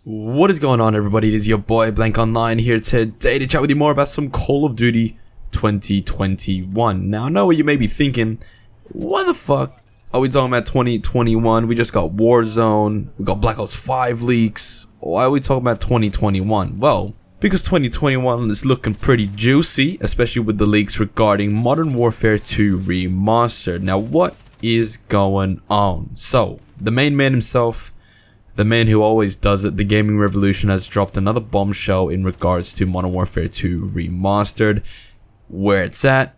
What is going on, everybody? It is your boy Blank Online here today to chat with you more about some Call of Duty 2021. Now, I know what you may be thinking, why the fuck are we talking about 2021? We just got Warzone, we got Black Ops 5 leaks. Why are we talking about 2021? Well, because 2021 is looking pretty juicy, especially with the leaks regarding Modern Warfare 2 Remastered. Now, what is going on? So, the main man himself, the man who always does it, the gaming revolution, has dropped another bombshell in regards to Modern Warfare 2 Remastered. Where it's at,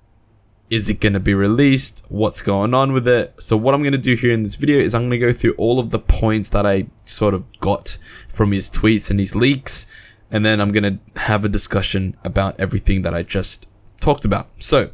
is it going to be released, what's going on with it? So what I'm going to do here in this video is I'm going to go through all of the points that I sort of got from his tweets and his leaks, and then I'm going to have a discussion about everything that I just talked about. So,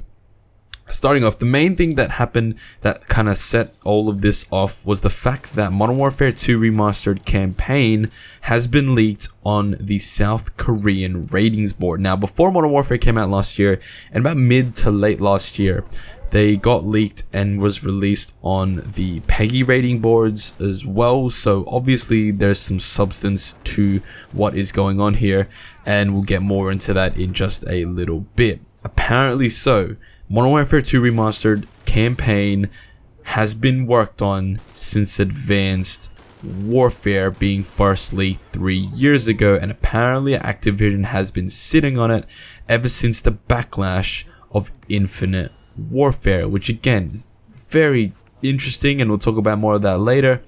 starting off, the main thing that happened that kind of set all of this off was the fact that Modern Warfare 2 Remastered campaign has been leaked on the South Korean ratings board. Now, before Modern Warfare came out last year, and about mid to late last year, they got leaked and was released on the PEGI rating boards as well. So obviously there's some substance to what is going on here, and we'll get more into that in just a little bit. Apparently so, Modern Warfare 2 Remastered campaign has been worked on since Advanced Warfare being first leaked 3 years ago, and apparently Activision has been sitting on it ever since the backlash of Infinite Warfare, which again is very interesting, and we'll talk about more of that later.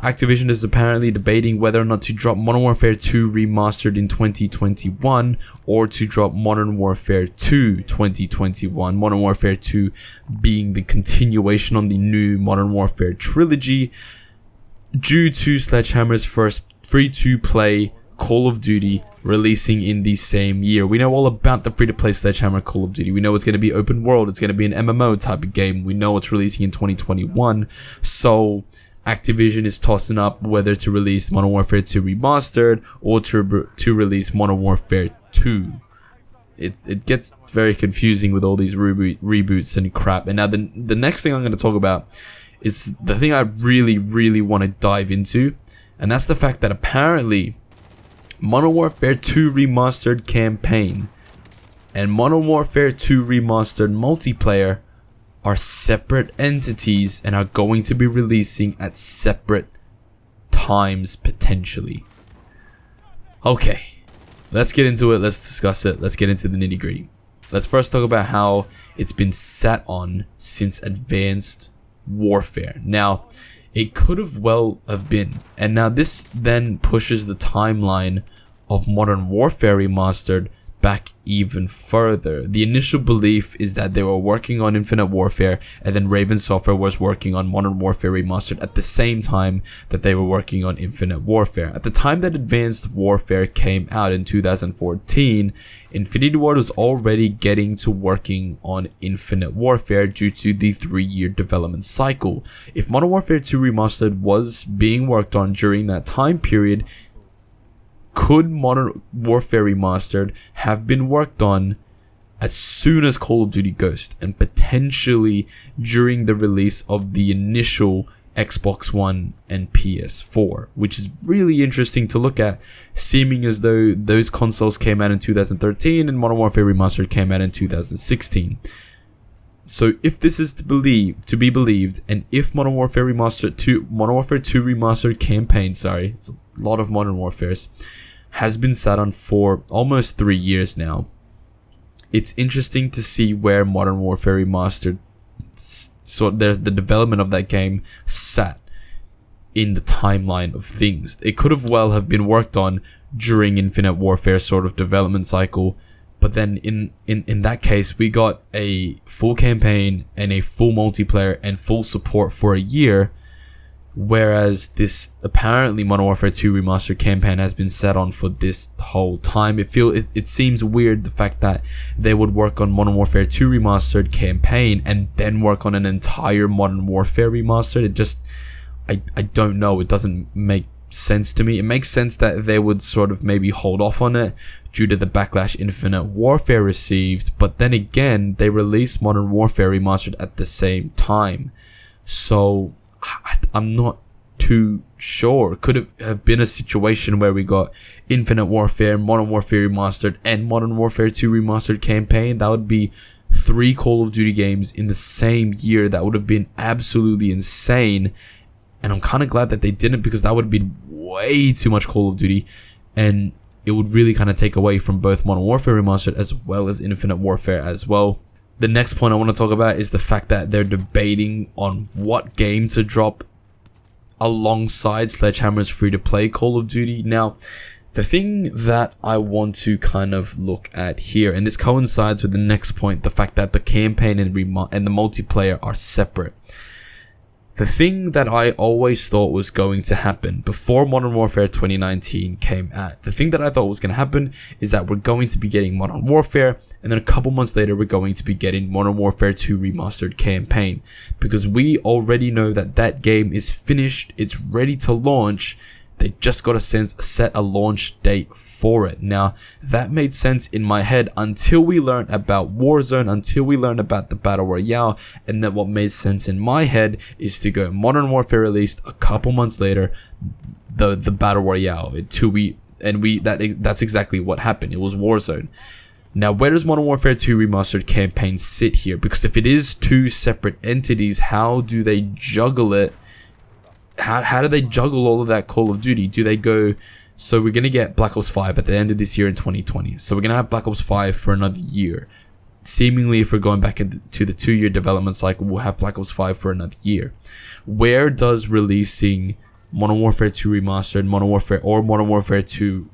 Activision is apparently debating whether or not to drop Modern Warfare 2 Remastered in 2021 or to drop Modern Warfare 2 2021. Modern Warfare 2 being the continuation on the new Modern Warfare trilogy due to Sledgehammer's first free-to-play Call of Duty releasing in the same year. We know all about the free-to-play Sledgehammer Call of Duty. We know it's going to be open world, it's going to be an MMO type of game. We know it's releasing in 2021. So Activision is tossing up whether to release Modern Warfare 2 Remastered or to release Modern Warfare 2. It gets very confusing with all these reboots and crap. And now the next thing I'm going to talk about is the thing I really want to dive into, and that's the fact that apparently Modern Warfare 2 Remastered campaign and Modern Warfare 2 Remastered multiplayer are separate entities and are going to be releasing at separate times potentially. Okay, let's get into it, let's discuss it, let's get into the nitty gritty. Let's first talk about how it's been sat on since Advanced Warfare. Now, it could have well have been, and now this then pushes the timeline of Modern Warfare Remastered back even further. The initial belief is that they were working on Infinite Warfare, and then Raven Software was working on Modern Warfare Remastered at the same time that they were working on Infinite Warfare. At the time that Advanced Warfare came out in 2014, Infinity Ward was already getting to working on Infinite Warfare due to the 3-year development cycle. If Modern Warfare 2 Remastered was being worked on during that time period, could Modern Warfare Remastered have been worked on as soon as Call of Duty Ghost, and potentially during the release of the initial Xbox One and PS4, which is really interesting to look at, seeming as though those consoles came out in 2013 and Modern Warfare Remastered came out in 2016. So if this is to be believed, and if Modern Warfare 2 Remastered campaign, it's a lot of Modern Warfares, has been sat on for almost 3 years now, it's interesting to see where Modern Warfare Remastered, so the development of that game sat in the timeline of things. It could have well have been worked on during Infinite Warfare sort of development cycle, but then in that case we got a full campaign and a full multiplayer and full support for a year, whereas this apparently Modern Warfare 2 Remastered campaign has been set on for this whole time. It seems weird the fact that they would work on Modern Warfare 2 Remastered campaign and then work on an entire Modern Warfare Remastered. I don't know, it doesn't make sense to me. It makes sense that they would sort of maybe hold off on it due to the backlash Infinite Warfare received, but then again they released Modern Warfare Remastered at the same time. So I'm not too sure. Could have been a situation where we got Infinite Warfare, Modern Warfare Remastered, and Modern Warfare 2 Remastered campaign. That would be 3 Call of Duty games in the same year. That would have been absolutely insane. And I'm kind of glad that they didn't, because that would have been way too much Call of Duty. And it would really kind of take away from both Modern Warfare Remastered as well as Infinite Warfare as well. The next point I want to talk about is the fact that they're debating on what game to drop alongside Sledgehammer's free-to-play Call of Duty. Now, the thing that I want to kind of look at here, and this coincides with the next point, the fact that the campaign and the multiplayer are separate. The thing that I always thought was going to happen before Modern Warfare 2019 came out, the thing that I thought was going to happen is that we're going to be getting Modern Warfare, and then a couple months later we're going to be getting Modern Warfare 2 Remastered campaign, because we already know that that game is finished, it's ready to launch. They just got to set a launch date for it. Now, that made sense in my head until we learned about Warzone, until we learned about the Battle Royale, and then what made sense in my head is to go Modern Warfare released a couple months later, the Battle Royale, that's exactly what happened. It was Warzone. Now, where does Modern Warfare 2 Remastered campaign sit here? Because if it is 2 separate entities, how do they juggle it? How do they juggle all of that Call of Duty? Do they go, so we're going to get Black Ops 5 at the end of this year in 2020. So we're going to have Black Ops 5 for another year. Seemingly, if we're going back into the 2-year development cycle, we'll have Black Ops 5 for another year. Where does releasing Modern Warfare 2 Remastered, Modern Warfare 2,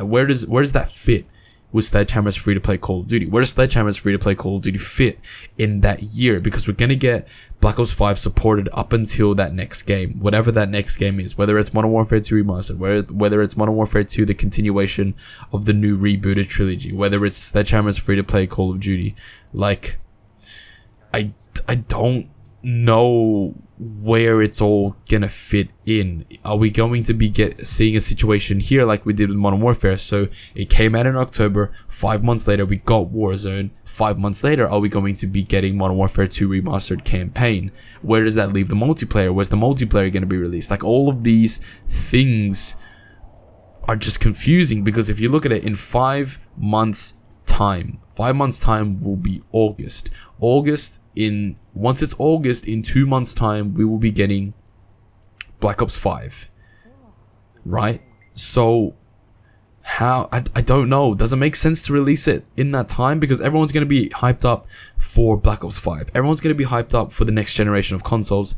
where does that fit with Sledgehammer's free-to-play Call of Duty? Where does Sledgehammer's free-to-play Call of Duty fit in that year? Because we're going to get Black Ops 5 supported up until that next game, whatever that next game is, whether it's Modern Warfare 2 Remastered, whether it's Modern Warfare 2, the continuation of the new rebooted trilogy, whether it's Sledgehammer's free-to-play Call of Duty. Like, I don't know where it's all gonna fit in. Are we going to be seeing a situation here like we did with Modern Warfare? So it came out in October, 5 months later we got Warzone, 5 months later are we going to be getting Modern Warfare 2 Remastered campaign? Where does that leave the multiplayer? Where's the multiplayer gonna be released? Like, all of these things are just confusing, because if you look at it, in 5 months time, 5 months time will be August. Once it's August, in 2 months time, we will be getting Black Ops 5. Right? So, how, I don't know. Does it make sense to release it in that time? Because everyone's going to be hyped up for Black Ops 5. Everyone's going to be hyped up for the next generation of consoles.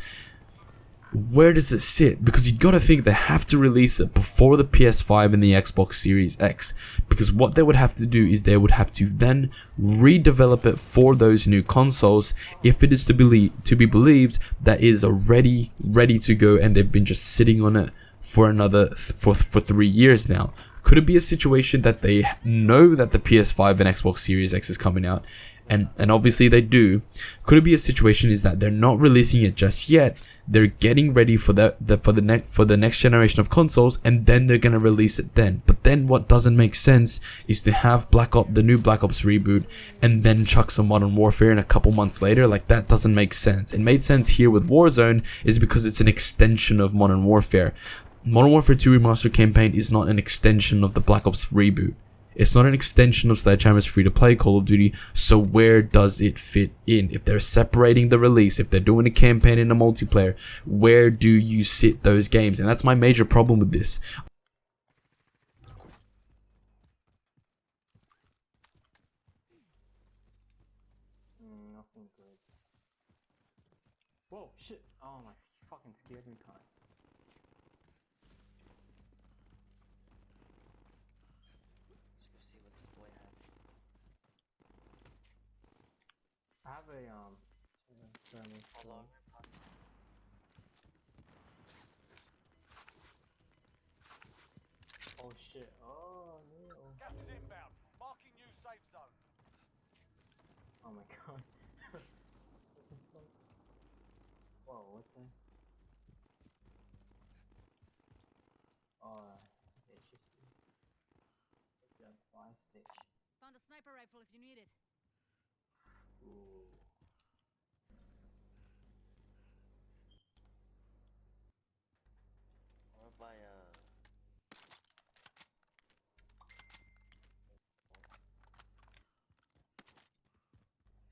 Where does it sit? Because you gotta think they have to release it before the PS5 and the Xbox Series X, because what they would have to do is they would have to then redevelop it for those new consoles, if it is to be believed that it is already ready to go and they've been just sitting on it for 3 years now. Could it be a situation that they know that the PS5 and Xbox Series X is coming out, and obviously they do? Could it be a situation is that they're not releasing it just yet, they're getting ready for the next generation of consoles, and then they're gonna release it then? But then what doesn't make sense is to have the new Black Ops reboot and then chuck some Modern Warfare in a couple months later. Like, that doesn't make sense. It made sense here with Warzone is because it's an extension of Modern Warfare. Modern Warfare 2 Remastered campaign is not an extension of the Black Ops reboot. It's not an extension of Sledgehammer's free-to-play Call of Duty, so where does it fit in? If they're separating the release, if they're doing a campaign and a multiplayer, where do you sit those games? And that's my major problem with this. Nothing good. Whoa, shit! Oh my, fucking scared me, cunt. Let's go see what this boy has. I have a hold on. Oh shit! Oh no! Gas is inbound. Marking new safe zone. Oh my god! Whoa, what the? Oh, interesting. It's a fly station. Found a sniper rifle if you need it. Ooh. buy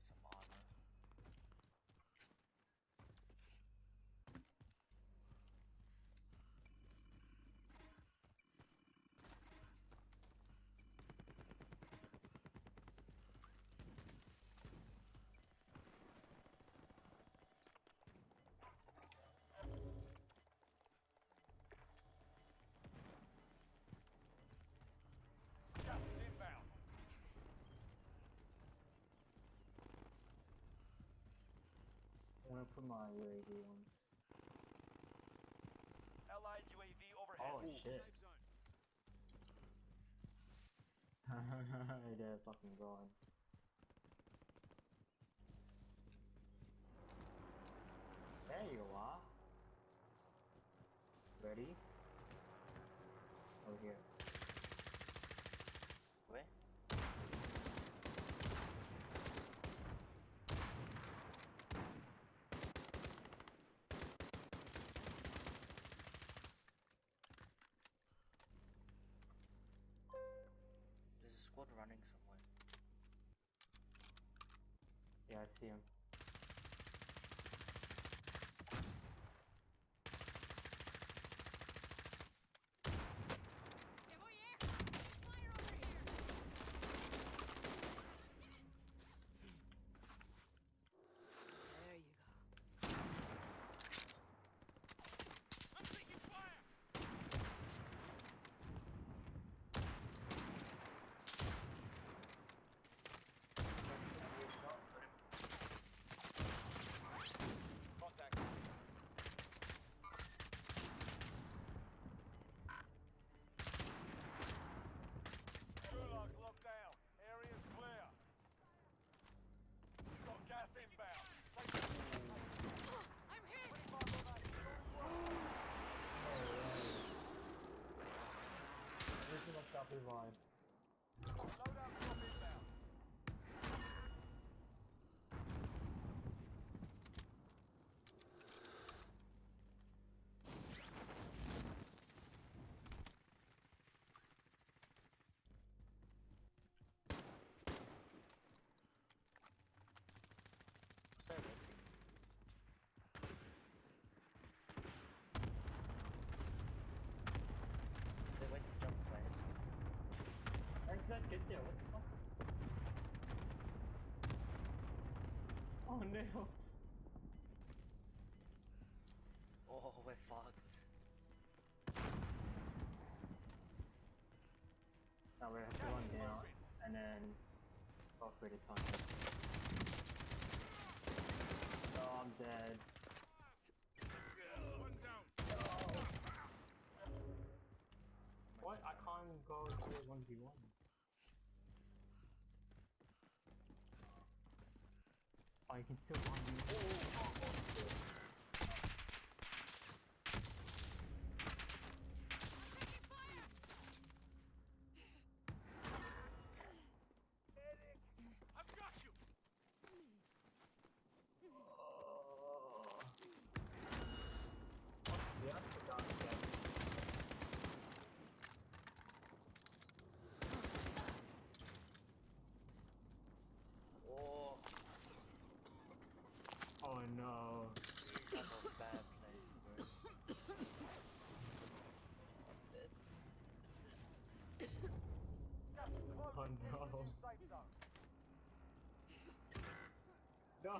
some armor. Gas is inbound. I'm gonna put my UAV on. Allied UAV overhead. Oh shit. They're fucking gone. There you are. Ready? Over here. Where? There's a squad running somewhere. Yeah, I see him. Que voy, eh? There's fire over here! There you go. I'm taking fire. Contact. Gulag's locked down. Area's clear. You've got gas inbound. I'm hit! Everything on top is line. Loadout drop inbound. What's that red thing? They went to jump away. How did that get there? What the fuck? Oh no! Oh, we're fucked. Now we have to run down and then go for the tunnel. Oh, I'm dead. One down. What? I can't go to a 1v1. Oh, you can still 1v1. Taking fire! I've got you. Oh. Yeah, I forgot that. Oh, Oh no. that's a bad place, bro. Gas is closing. Oh no. Safe zone. No.